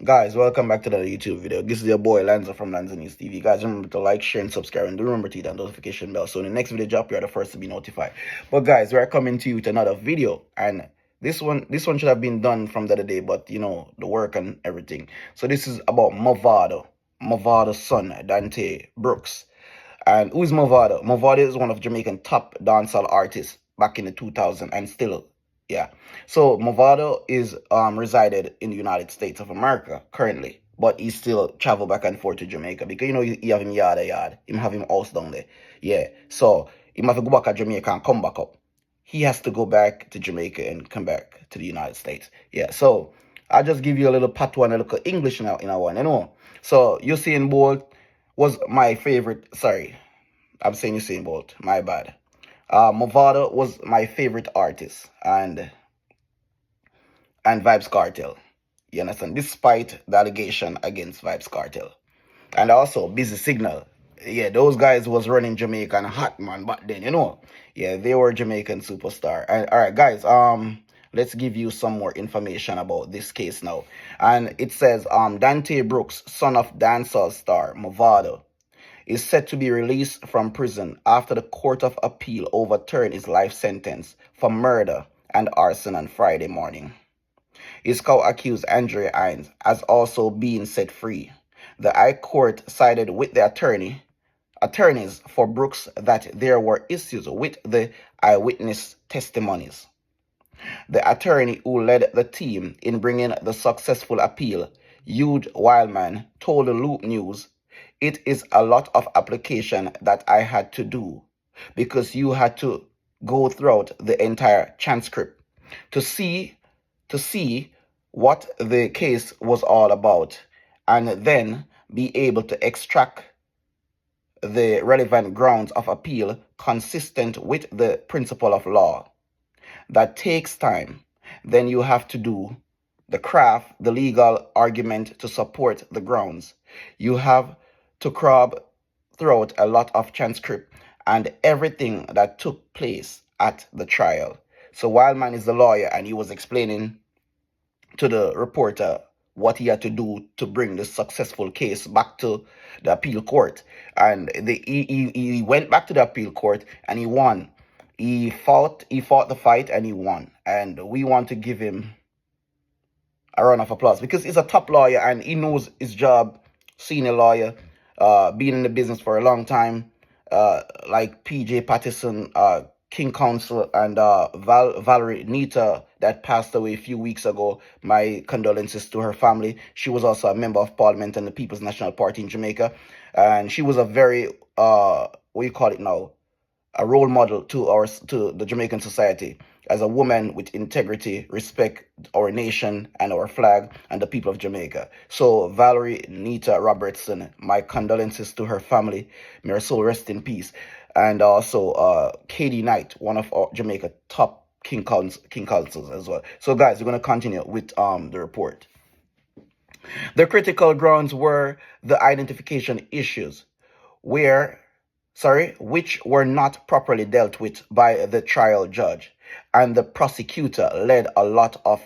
Guys, welcome back to the YouTube video. This is your boy Lanza from Lanza News TV. Guys, remember to like, share, and subscribe, and do remember to hit that notification bell so in the next video drop, you are the first to be notified. But guys, we are coming to you with another video, and this one should have been done from the other day, but you know the work and everything. So this is about Mavado's son, Dante Brooks. And who is Mavado? Mavado is one of Jamaican top dancehall artists back in the 2000s and still, yeah. So Mavado is resided in the United States of America currently, but he still travel back and forth to Jamaica because you know he have him yard, him have him house down there, yeah. So he have to go back to Jamaica and come back up. He has to go back to Jamaica and come back to the United States, yeah. So I just give you a little patois and a little English now in our one, you know. So Usain Bolt was my favorite. Sorry, I'm saying Usain Bolt. My bad. Mavado was my favorite artist, and Vibes Cartel. You understand? Despite the allegation against Vibes Cartel, and also Busy Signal. Yeah, those guys was running Jamaican hot man back then. You know. Yeah, they were Jamaican superstar. And all right, guys. Let's give you some more information about this case now. And it says Dante Brooks, son of dancehall star Mavado, is set to be released from prison after the Court of Appeal overturned his life sentence for murder and arson on Friday morning. His co-accused Andre Hines has also been set free. The High Court sided with the attorneys for Brooks that there were issues with the eyewitness testimonies. The attorney who led the team in bringing the successful appeal, Hugh Wildman, told the Loop News, "It is a lot of application that I had to do because you had to go throughout the entire transcript to see what the case was all about and then be able to extract the relevant grounds of appeal consistent with the principle of law. That takes time. Then you have to do the legal argument to support the grounds. You have to crab throughout a lot of transcript and everything that took place at the trial." So Wildman is the lawyer, and he was explaining to the reporter what he had to do to bring this successful case back to the appeal court. And he went back to the appeal court and he won. He fought the fight and he won. And we want to give him a round of applause because he's a top lawyer and he knows his job, senior lawyer, being in the business for a long time, like PJ Patterson, King Counsel, and Valerie Nita that passed away a few weeks ago. My condolences to her family. She was also a member of Parliament and the People's National Party in Jamaica, and she was a very what do you call it now? A role model to the Jamaican society as a woman with integrity, respect our nation and our flag and the people of Jamaica. So Valerie Nita Robertson, my condolences to her family. May her soul rest in peace. And also Katie Knight, one of our Jamaica top king councils as well. So guys, we're gonna continue with the report. The critical grounds were the identification issues, which were not properly dealt with by the trial judge, and the prosecutor led a lot of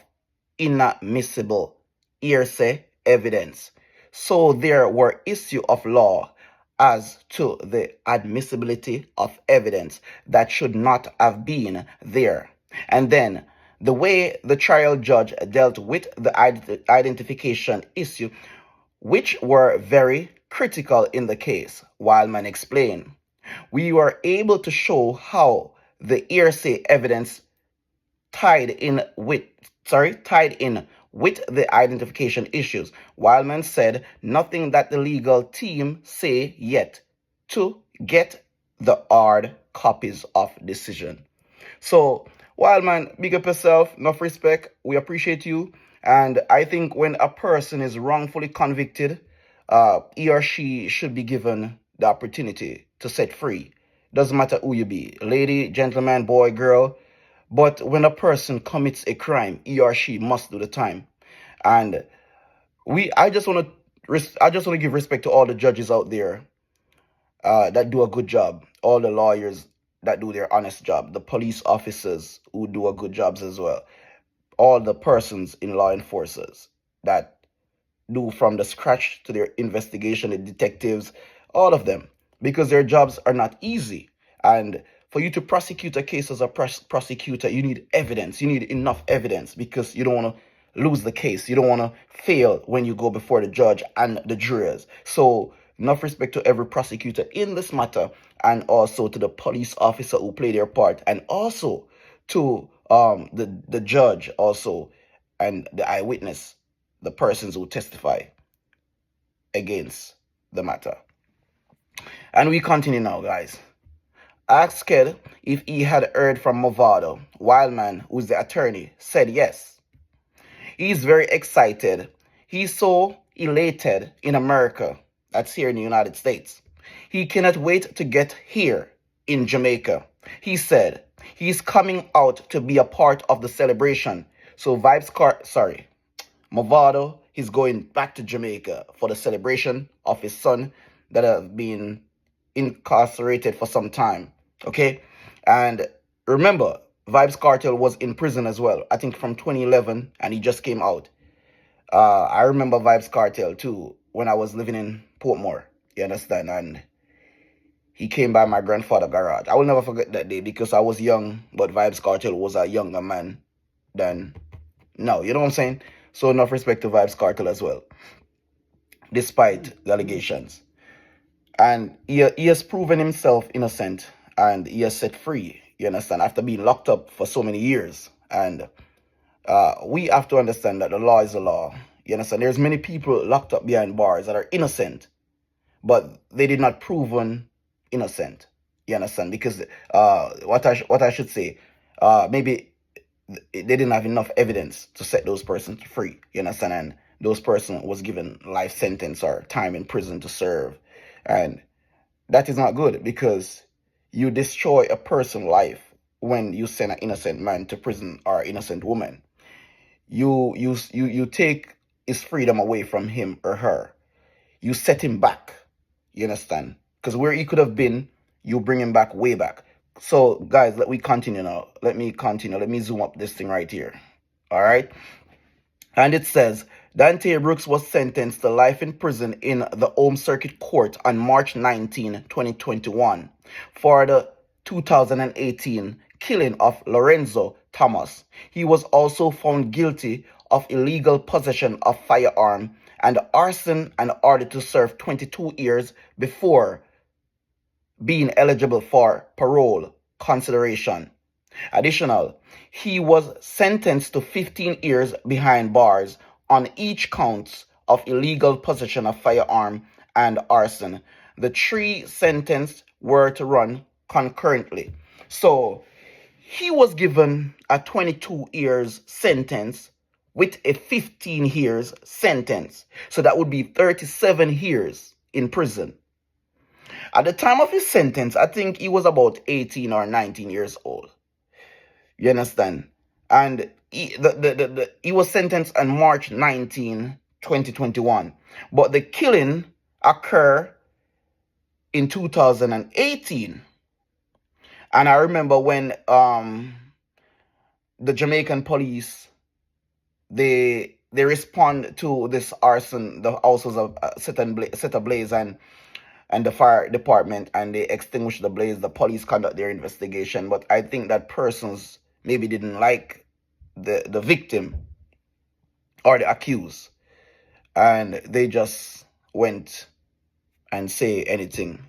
inadmissible hearsay evidence. So there were issues of law as to the admissibility of evidence that should not have been there. And then the way the trial judge dealt with the identification issue, which were very critical in the case, Wildman explained. We were able to show how the hearsay evidence tied in with the identification issues. Wildman said nothing that the legal team say yet to get the hard copies of decision. So Wildman, big up yourself, enough respect. We appreciate you. And I think when a person is wrongfully convicted, he or she should be given the opportunity to set free. Doesn't matter who you be, lady, gentleman, boy, girl. But when a person commits a crime, he or she must do the time. And I just want to give respect to all the judges out there that do a good job, all the lawyers that do their honest job, the police officers who do a good jobs as well, all the persons in law enforcers that do from the scratch to their investigation, the detectives, all of them, because their jobs are not easy. And for you to prosecute a case as a prosecutor, you need evidence. You need enough evidence because you don't want to lose the case. You don't want to fail when you go before the judge and the jurors. So enough respect to every prosecutor in this matter, and also to the police officer who play their part, and also to the judge also, and the eyewitness, the persons who testify against the matter. And we continue now, guys. Asked Ked if he had heard from Mavado. Wildman, who's the attorney, said yes. He's very excited. He's so elated in America, that's here in the United States. He cannot wait to get here in Jamaica. He said he's coming out to be a part of the celebration. So Mavado, he's going back to Jamaica for the celebration of his son that have been incarcerated for some time. Okay? And remember, Vybz Kartel was in prison as well, I think from 2011, and he just came out. I remember Vybz Kartel too when I was living in Portmore. You understand? And he came by my grandfather's garage. I will never forget that day because I was young, but Vybz Kartel was a younger man than now. You know what I'm saying? So enough respect to Vybz Kartel as well, despite the allegations. And he has proven himself innocent, and he has set free, you understand, after being locked up for so many years. And we have to understand that the law is the law. You understand? There's many people locked up behind bars that are innocent, but they did not proven innocent. You understand? Because what I should say, maybe they didn't have enough evidence to set those persons free. You understand? And those person was given life sentence or time in prison to serve. And that is not good because you destroy a person's life when you send an innocent man to prison or innocent woman. You take his freedom away from him or her. You set him back. You understand? Because where he could have been, you bring him back way back. So guys, let me continue now. Let me continue. Let me zoom up this thing right here. All right. And it says, Dante Brooks was sentenced to life in prison in the Home Circuit Court on March 19, 2021 for the 2018 killing of Lorenzo Thomas. He was also found guilty of illegal possession of firearm and arson and ordered to serve 22 years before being eligible for parole consideration. Additional, he was sentenced to 15 years behind bars on each count of illegal possession of firearm and arson. The three sentences were to run concurrently. So he was given a 22 years sentence with a 15 years sentence. So that would be 37 years in prison. At the time of his sentence, I think he was about 18 or 19 years old. You understand? And he was sentenced on March 19, 2021. But the killing occurred in 2018. And I remember when the Jamaican police, they respond to this arson, the house was set ablaze, and the fire department, and they extinguish the blaze. The police conduct their investigation, but I think that persons maybe didn't like the victim or the accused, and they just went and say anything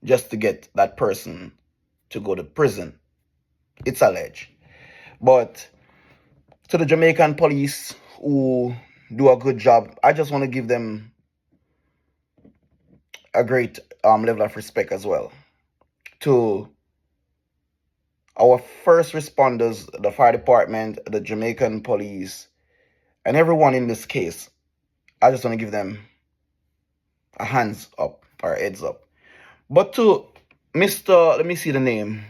just to get that person to go to prison. It's alleged. But to the Jamaican police who do a good job, I just want to give them a great level of respect as well. To our first responders, the fire department, the Jamaican police, and everyone in this case, I just want to give them a hands up or heads up. But to Mr. Let me see the name.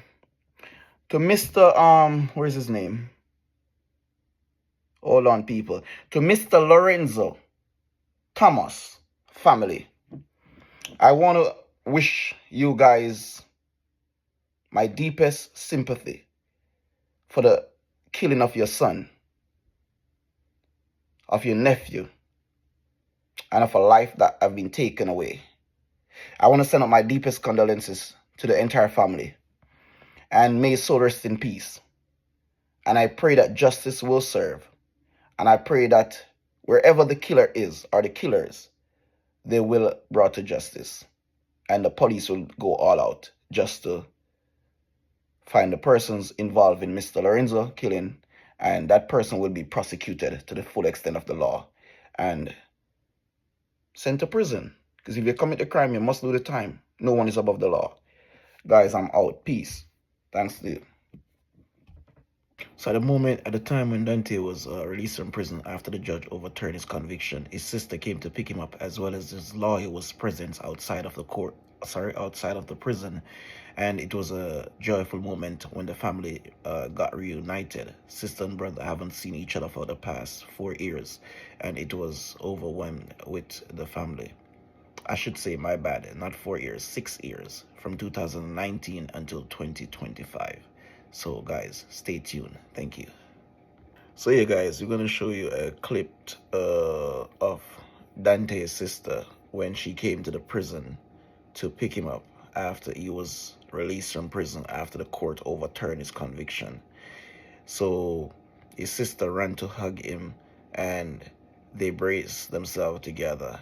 To Mr. Where's his name? Hold on, people. To Mr. Lorenzo Thomas family, I want to wish you guys my deepest sympathy for the killing of your son, of your nephew, and of a life that have been taken away. I want to send out my deepest condolences to the entire family, and may his soul rest in peace. And I pray that justice will serve. And I pray that wherever the killer is or the killers, they will brought to justice. And the police will go all out just to find the persons involved in Mr. Lorenzo killing, and that person will be prosecuted to the full extent of the law and sent to prison. Because if you commit a crime, you must do the time. No one is above the law. Guys, I'm out. Peace. Thanks to you. So at the time when Dante was released from prison after the judge overturned his conviction, his sister came to pick him up, as well as his lawyer was present outside of the prison. And it was a joyful moment when the family got reunited. Sister and brother haven't seen each other for the past 4 years, and it was overwhelmed with the family. I should say, my bad, not 4 years, 6 years, from 2019 until 2025. So guys, stay tuned. Thank you. So yeah, guys, we're going to show you a clip of Dante's sister when she came to the prison to pick him up after he was released from prison after the court overturned his conviction. So his sister ran to hug him, and they braced themselves together,